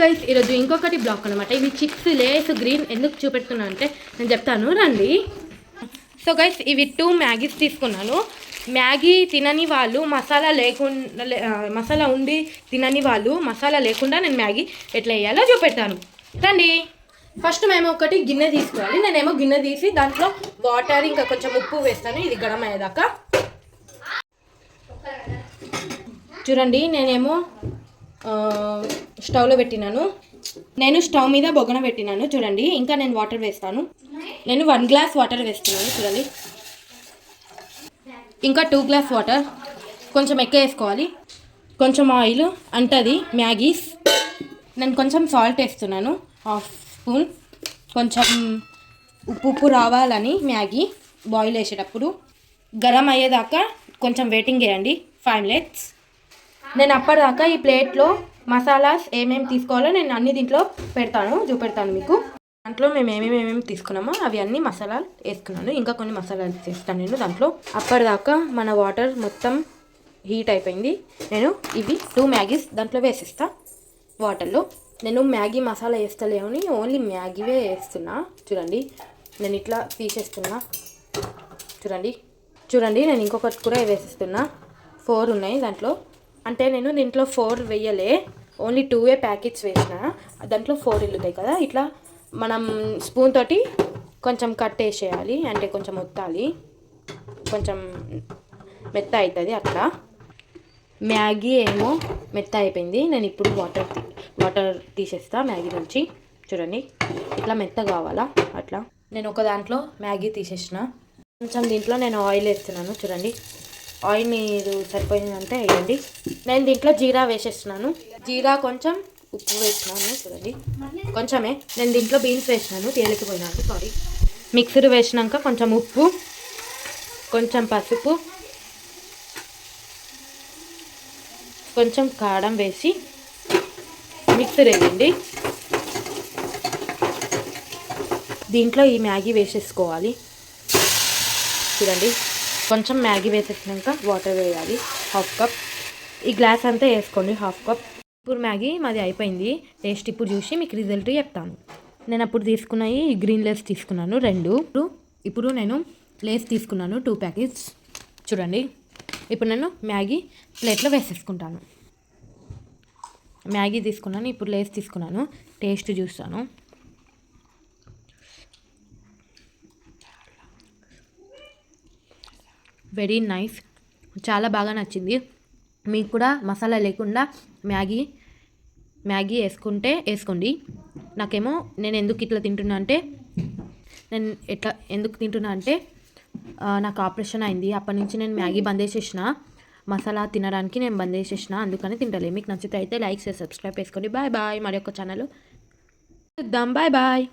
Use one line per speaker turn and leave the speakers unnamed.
Guys ఈరోజు ఇంకొకటి black అనమాట. ఇవి చిప్స్ లేస్ గ్రీన్ ఎందుకు చూపెడుతున్నా అంటే నేను చెప్తాను రండి. సో గైస్ ఇవి 2 మ్యాగీస్ తీసుకున్నాను. మ్యాగీ తినని వాళ్ళు మసాలా లేకుండా మసాలా ఉండి తినని వాళ్ళు మసాలా లేకుండా నేను మ్యాగీ ఎట్లా వేయాలో చూపెడతాను రండి. ఫస్ట్ మేము ఒకటి గిన్నె తీసుకోవాలి. నేనేమో గిన్నె తీసి దాంట్లో వాటర్ ఇంకా కొంచెం ఉప్పు వేస్తాను ఇది గరం అయ్యేదాకా. చూడండి నేనేమో స్టవ్లో పెట్టినాను. నేను స్టవ్ మీద బొగ్గన పెట్టినాను చూడండి. ఇంకా నేను వాటర్ వేస్తాను. నేను 1 గ్లాస్ వాటర్ వేస్తున్నాను చూడండి. ఇంకా 2 గ్లాస్ వాటర్, కొంచెం ఎక్కువ వేసుకోవాలి. కొంచెం ఆయిల్ అంటది మ్యాగీస్. నేను కొంచెం సాల్ట్ వేస్తున్నాను 1/2 స్పూన్. కొంచెం ఉప్పు రావాలని మ్యాగీ బాయిల్ వేసేటప్పుడు గరం అయ్యేదాకా కొంచెం వెయిటింగ్ చేయండి 5 మినిట్స్. నేను అప్పటిదాకా ఈ ప్లేట్లో మసాలాస్ ఏమేమి తీసుకోవాలో నేను అన్ని దీంట్లో చూపెడతాను మీకు. దాంట్లో మేము ఏమేమి తీసుకున్నామో అవి అన్ని మసాలాలు వేసుకున్నాను. ఇంకా కొన్ని మసాలాలు వేస్తాను నేను దాంట్లో. అప్పటిదాకా మన వాటర్ మొత్తం హీట్ అయిపోయింది. నేను ఇవి 2 మ్యాగీస్ దాంట్లో వేసిస్తా వాటర్లో. నేను మ్యాగీ మసాలా వేస్తలేమని ఓన్లీ మ్యాగీవే వేస్తున్నా చూడండి. నేను ఇట్లా తీసేస్తున్నా చూడండి. నేను ఇంకొకటి కూడా వేసిస్తున్నా. 4 ఉన్నాయి దాంట్లో. అంటే నేను దీంట్లో 4 వేయలే, ఓన్లీ 2 ప్యాకెట్స్ వేసిన. దాంట్లో 4 ఇల్లుతాయి కదా. ఇట్లా మనం స్పూన్ తోటి కొంచెం కట్ వేసేయాలి. అంటే కొంచెం ఒత్తాలి, కొంచెం మెత్త అవుతుంది అట్లా. మ్యాగీ ఏమో మెత్త అయిపోయింది. నేను ఇప్పుడు వాటర్ తీసేస్తా మ్యాగీ నుంచి. చూడండి ఇట్లా మెత్త కావాలా అట్లా. నేను ఒక దాంట్లో మ్యాగీ తీసేసిన. కొంచెం దీంట్లో నేను ఆయిల్ వేస్తున్నాను చూడండి. ఆయిల్ మీరు సరిపోయిందంటే వేయండి. నేను దీంట్లో జీరా వేసేస్తున్నాను. జీరా కొంచెం ఉప్పు వేసినాను చూడండి, కొంచెమే. నేను దీంట్లో బీన్స్ వేసినాను, తేలికిపోయినాను సారీ. మిక్సర్ వేసినాక కొంచెం ఉప్పు, కొంచెం పసుపు, కొంచెం కారం వేసి మిక్సర్ వేయండి. దీంట్లో ఈ మ్యాగీ వేసేసుకోవాలి చూడండి. కొంచెం మ్యాగీ వేసేసినాక వాటర్ వేయాలి 1/2 కప్. ఈ గ్లాస్ అంతా వేసుకోండి 1/2 కప్. ఇప్పుడు మ్యాగీ మాది అయిపోయింది. టేస్ట్ ఇప్పుడు చూసి మీకు రిజల్ట్ చెప్తాను. నేను అప్పుడు తీసుకున్నాయి గ్రీన్ లేస్ తీసుకున్నాను 2. ఇప్పుడు నేను లేస్ తీసుకున్నాను 2 ప్యాకెట్స్ చూడండి. ఇప్పుడు నేను మ్యాగీ ప్లేట్లో వేసేసుకుంటాను. మ్యాగీ తీసుకున్నాను, ఇప్పుడు లేస్ తీసుకున్నాను. టేస్ట్ చూస్తాను. వెరీ నైస్, చాలా బాగా నచ్చింది. మీకు కూడా మసాలా లేకుండా మ్యాగీ వేసుకోండి. నాకేమో నేను ఎందుకు ఇట్లా తింటున్నా అంటే నాకు ఆపరేషన్ అయింది. అప్పటి నుంచి నేను మ్యాగీ బంద్ చేసేసిన. మసాలా తినడానికి నేను బంద్ చేసేసిన, అందుకని తింటలే. మీకు నచ్చితే అయితే లైక్ చేసి సబ్స్క్రైబ్ చేసుకోండి. Bye bye. మరి ఒక ఛానల్ చూద్దాం. Bye bye.